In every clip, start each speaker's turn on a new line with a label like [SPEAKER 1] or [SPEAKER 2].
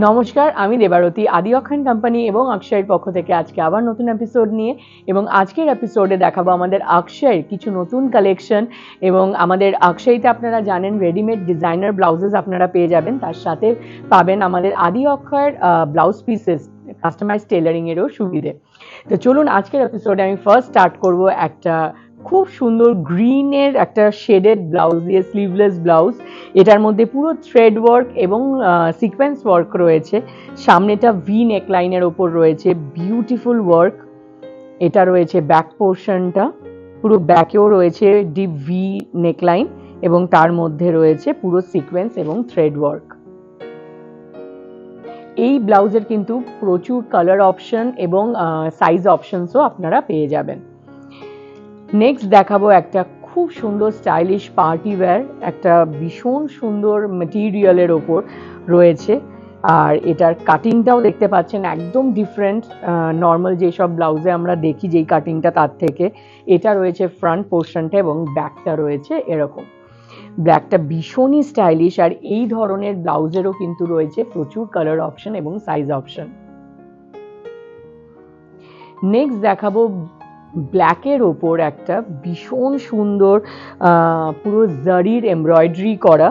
[SPEAKER 1] নমস্কার, আমি দেবারতী আদি অক্ষয়ণ কোম্পানি এবং অক্ষয়ের পক্ষ থেকে আজকে আবার নতুন এপিসোড নিয়ে এবং আজকের এপিসোডে দেখাবো আমাদের অক্ষয়ের কিছু নতুন কালেকশন এবং আমাদের অক্ষয়তে আপনারা জানেন রেডিমেড ডিজাইনার ব্লাউজেস আপনারা পেয়ে যাবেন, তার সাথে পাবেন আমাদের আদি অক্ষয়ের ব্লাউজ পিসেস কাস্টমাইজ টেলারিং এরও সুবিধে। তো চলুন আজকের এপিসোডে আমি ফার্স্ট স্টার্ট করব একটা খুব সুন্দর গ্রিনের একটা শেডেড ব্লাউজ দিয়ে, স্লিভলেস ব্লাউজ। এটার মধ্যে পুরো থ্রেড ওয়ার্ক এবং সিকোয়েন্স ওয়ার্ক রয়েছে। সামনেটা ভি নেকলাইনের ওপর রয়েছে বিউটিফুল ওয়ার্ক। এটা রয়েছে ব্যাক পোর্শনটা, পুরো ব্যাকেও রয়েছে ডিপ ভি নেকলাইন এবং তার মধ্যে রয়েছে পুরো সিকোয়েন্স এবং থ্রেড ওয়ার্ক। এই ব্লাউজের কিন্তু প্রচুর কালার অপশন এবং সাইজ অপশনসও আপনারা পেয়ে যাবেন। নেক্সট দেখাবো একটা খুব সুন্দর স্টাইলিশ পার্টি ওয়্যার, একটা ভীষণ সুন্দর মেটেরিয়ালের ওপর রয়েছে। আর এটার কাটিংটাও দেখতে পাচ্ছেন একদম ডিফারেন্ট নর্মাল যেসব ব্লাউজে আমরা দেখি যেই কাটিংটা, তার থেকে এটা রয়েছে ফ্রন্ট পোর্শনটা এবং ব্যাকটা রয়েছে এরকম। ব্ল্যাকটা ভীষণই স্টাইলিশ, আর এই ধরনের ব্লাউজেরও কিন্তু রয়েছে প্রচুর কালার অপশন এবং সাইজ অপশন। নেক্সট দেখাবো ব্ল্যাকের ওপর একটা ভীষণ সুন্দর পুরো জারির এমব্রয়ডারি করা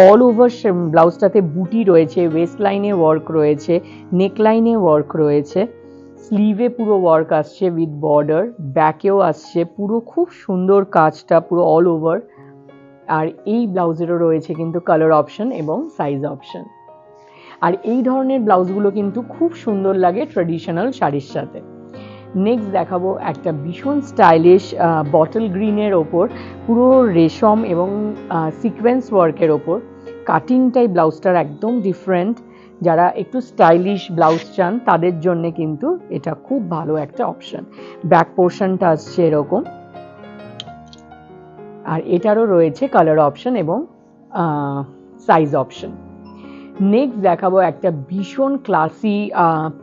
[SPEAKER 1] অল ওভার ব্লাউজটাতে বুটি রয়েছে, ওয়েস্ট লাইনে ওয়ার্ক রয়েছে, নেক লাইনে ওয়ার্ক রয়েছে, স্লিভে পুরো ওয়ার্ক আসছে উইথ বর্ডার, ব্যাকেও আসছে পুরো খুব সুন্দর কাজটা পুরো অল ওভার। আর এই ব্লাউজেরও রয়েছে কিন্তু কালার অপশন এবং সাইজ অপশন। আর এই ধরনের ব্লাউজগুলো কিন্তু খুব সুন্দর লাগে ট্র্যাডিশনাল শাড়ির সাথে। নেক্সট দেখাবো একটা ভীষণ স্টাইলিশ বটল গ্রিনের ওপর পুরো রেশম এবং সিকোয়েন্স ওয়ার্কের ওপর কাটিংটাই ব্লাউজটার একদম ডিফারেন্ট। যারা একটু স্টাইলিশ ব্লাউজ চান তাদের জন্য কিন্তু এটা খুব ভালো একটা অপশন। ব্যাক পোর্শনটা আসছে এরকম, আর এটারও রয়েছে কালার অপশন এবং সাইজ অপশন। নেক্সট দেখাবো একটা ভীষণ ক্লাসি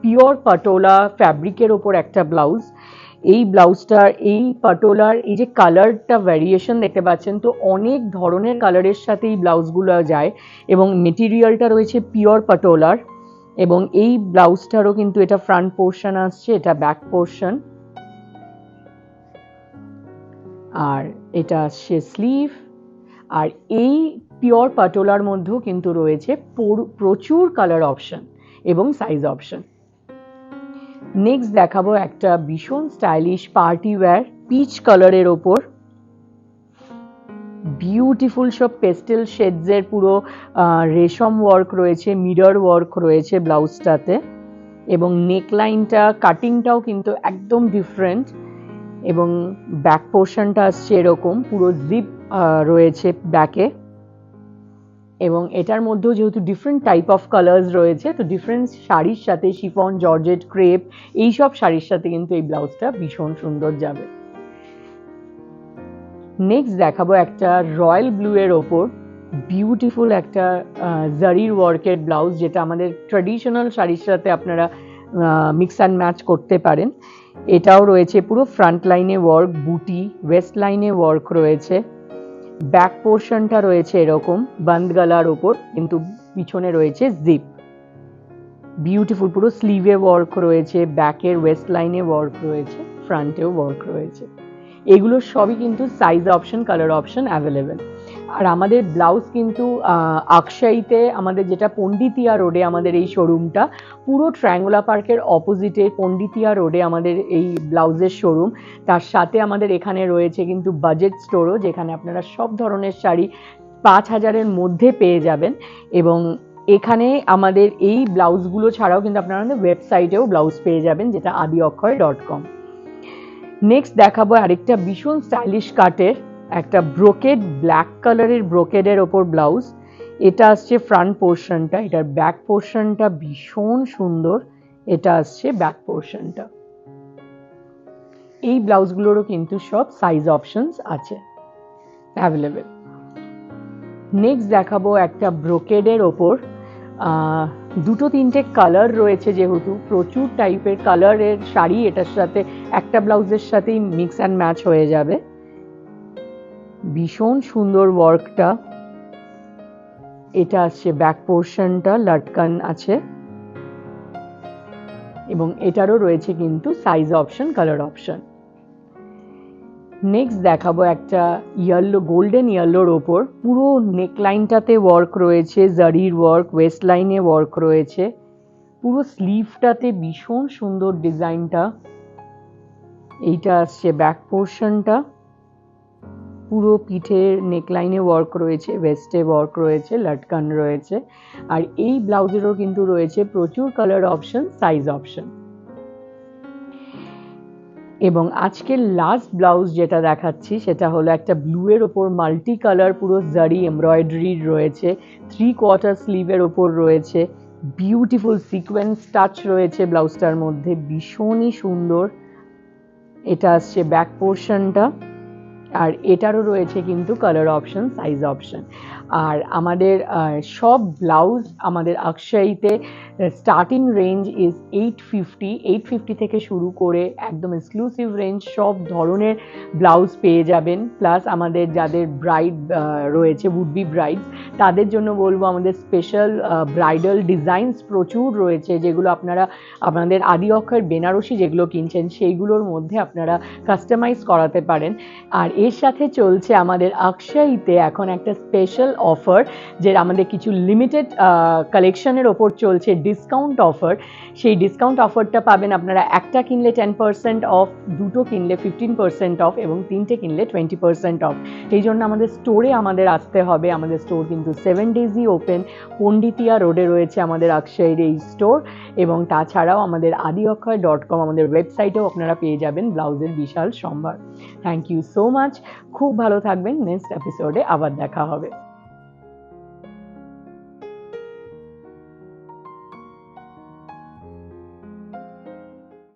[SPEAKER 1] পিওর পাটোলা ফ্যাব্রিকের ওপর একটা ব্লাউজ। এই ব্লাউজটার এই পাটোলার এই যে কালারটা ভ্যারিয়েশন দেখতে পাচ্ছেন, তো অনেক ধরনের কালারের সাথে এই ব্লাউজগুলো যায় এবং মেটেরিয়ালটা রয়েছে পিওর পাটোলার। এবং এই ব্লাউজটারও কিন্তু এটা ফ্রন্ট পোর্শন আসছে, এটা ব্যাক পোর্শন, আর এটা আসছে স্লিভ। আর এই পিওর পাটোলার মধ্যেও কিন্তু রয়েছে প্রচুর কালার অপশন এবং সাইজ অপশন। নেক্সট দেখাবো একটা ভীষণ স্টাইলিশ পার্টি ওয়্যার পিচ কালারের ওপর বিউটিফুল সব পেস্টেল শেডসের পুরো রেশম ওয়ার্ক রয়েছে, মিরর ওয়ার্ক রয়েছে ব্লাউজটাতে এবং নেকলাইনটা কাটিংটাও কিন্তু একদম ডিফারেন্ট এবং ব্যাক পোর্শনটা আসছে এরকম পুরো জিপ রয়েছে ব্যাকে। এবং এটার মধ্যেও যেহেতু ডিফারেন্ট টাইপ অফ কালার্স রয়েছে, তো ডিফারেন্ট শাড়ির সাথে শিফন, জর্জেট, ক্রেপ এইসব শাড়ির সাথে কিন্তু এই ব্লাউজটা ভীষণ সুন্দর যাবে। নেক্সট দেখাবো একটা রয়্যাল ব্লু এর ওপর বিউটিফুল একটা জারির ওয়ার্কের ব্লাউজ, যেটা আমাদের ট্র্যাডিশনাল শাড়ির সাথে আপনারা মিক্স অ্যান্ড ম্যাচ করতে পারেন। এটাও রয়েছে পুরো ফ্রন্ট লাইনে ওয়ার্ক, বুটি, ওয়েস্ট লাইনে ওয়ার্ক রয়েছে, ব্যাক পোর্শনটা রয়েছে এরকম বন্ধ গলার ওপর, কিন্তু পিছনে রয়েছে জিপ। বিউটিফুল পুরো স্লিভে ওয়ার্ক রয়েছে, ব্যাকের ওয়েস্ট লাইনে ওয়ার্ক রয়েছে, ফ্রন্টেও ওয়ার্ক রয়েছে। এগুলো সবই কিন্তু size option, colour option available. আর আমাদের ব্লাউজ কিন্তু আকশাইতে আমাদের যেটা পণ্ডিতিয়া রোডে আমাদের এই শোরুমটা, পুরো ট্রায়াঙ্গুলার পার্কের অপোজিটে পণ্ডিতিয়া রোডে আমাদের এই ব্লাউজের শোরুম। তার সাথে আমাদের এখানে রয়েছে কিন্তু বাজেট স্টোরও, যেখানে আপনারা সব ধরনের শাড়ি 5,000-এর মধ্যে পেয়ে যাবেন। এবং এখানে আমাদের এই ব্লাউজগুলো ছাড়াও কিন্তু আপনারা আমাদের ওয়েবসাইটেও ব্লাউজ পেয়ে যাবেন, যেটা adiakhoy.com। নেক্সট দেখাবো আরেকটা ভীষণ স্টাইলিশ কাটের একটা ব্রোকেড, ব্ল্যাক কালারের ব্রোকেডের ওপর ব্লাউজ। এটা আসছে ফ্রন্ট পোর্শনটা, এটার ব্যাক পোর্শনটা ভীষণ সুন্দর, এটা আসছে ব্যাক পোর্শনটা। এই ব্লাউজগুলোরও কিন্তু সব সাইজ অপশনস আছে অ্যাভেলেবেল। নেক্সট দেখাবো একটা ব্রোকেডের ওপর দুটো তিনটে কালার রয়েছে, যেহেতু প্রচুর টাইপের কালারের শাড়ি এটার সাথে একটা ব্লাউজের সাথেই মিক্স অ্যান্ড ম্যাচ হয়ে যাবে। ভীষণ সুন্দর ওয়ার্কটা। এটা আসছে ব্যাক পোর্শনটা, লটকান আছে এবং এটারও রয়েছে কিন্তু size option, colour option. Next দেখাবো একটা ইয়েলো, গোল্ডেন ইয়েলোর ওপর পুরো নেকলাইনটাতে ওয়ার্ক রয়েছে, জারির ওয়ার্ক, ওয়েস্ট লাইনে ওয়ার্ক রয়েছে, পুরো স্লিভটাতে ভীষণ সুন্দর ডিজাইনটা। এইটা আসছে ব্যাক পোর্শনটা, পুরো পিঠের নেকলাইনে ওয়ার্ক রয়েছে, ওয়েস্টে ওয়ার্ক রয়েছে, লটকান রয়েছে। আর এই ব্লাউজেরও কিন্তু রয়েছে প্রচুর কালার অপশন, সাইজ অপশন। এবং আজকের লাস্ট ব্লাউজ যেটা দেখাচ্ছি সেটা হলো একটা ব্লু এর ওপর মাল্টি কালার, পুরো জারি এমব্রয়ডারি রয়েছে, 3/4 স্লিভের ওপর রয়েছে, বিউটিফুল সিকোয়েন্স টাচ রয়েছে ব্লাউজটার মধ্যে, ভীষণই সুন্দর। এটা আসছে ব্যাক পোর্শনটা, আর এটারও রয়েছে কিন্তু কালার অপশন, সাইজ অপশন। আর আমাদের সব ব্লাউজ আমাদের আকশাইতে স্টার্টিং রেঞ্জ ইজ 850 থেকে শুরু করে একদম এক্সক্লুসিভ রেঞ্জ সব ধরনের ব্লাউজ পেয়ে যাবেন। প্লাস আমাদের যাদের ব্রাইড রয়েছে, উড বি ব্রাইডস, তাদের জন্য বলবো আমাদের স্পেশাল ব্রাইডাল ডিজাইনস প্রচুর রয়েছে, যেগুলো আপনারা আপনাদের আদি অক্ষর বেনারসি যেগুলো কিনছেন সেইগুলোর মধ্যে আপনারা কাস্টমাইজ করাতে পারেন। আর এর সাথে চলছে আমাদের আকশাইতে এখন একটা স্পেশাল অফার, যে আমাদের কিছু লিমিটেড কালেকশনের ওপর চলছে ডিসকাউন্ট অফার। সেই ডিসকাউন্ট অফারটা পাবেন আপনারা একটা কিনলে 10% অফ, দুটো কিনলে 15% অফ এবং তিনটে কিনলে 20% অফ। এই জন্য আমাদের স্টোরে আমাদের আসতে হবে। আমাদের স্টোর কিন্তু 7 ডেজই ওপেন, পণ্ডিতিয়া রোডে রয়েছে আমাদের আকশাইয়ের এই স্টোর। এবং তাছাড়াও আমাদের adiakhay.com আমাদের ওয়েবসাইটেও আপনারা পেয়ে যাবেন ব্লাউজের বিশাল সম্ভার। থ্যাংক ইউ সো মাচ, খুব ভালো থাকবেন। নেক্সট এপিসোডে আবার দেখা হবে।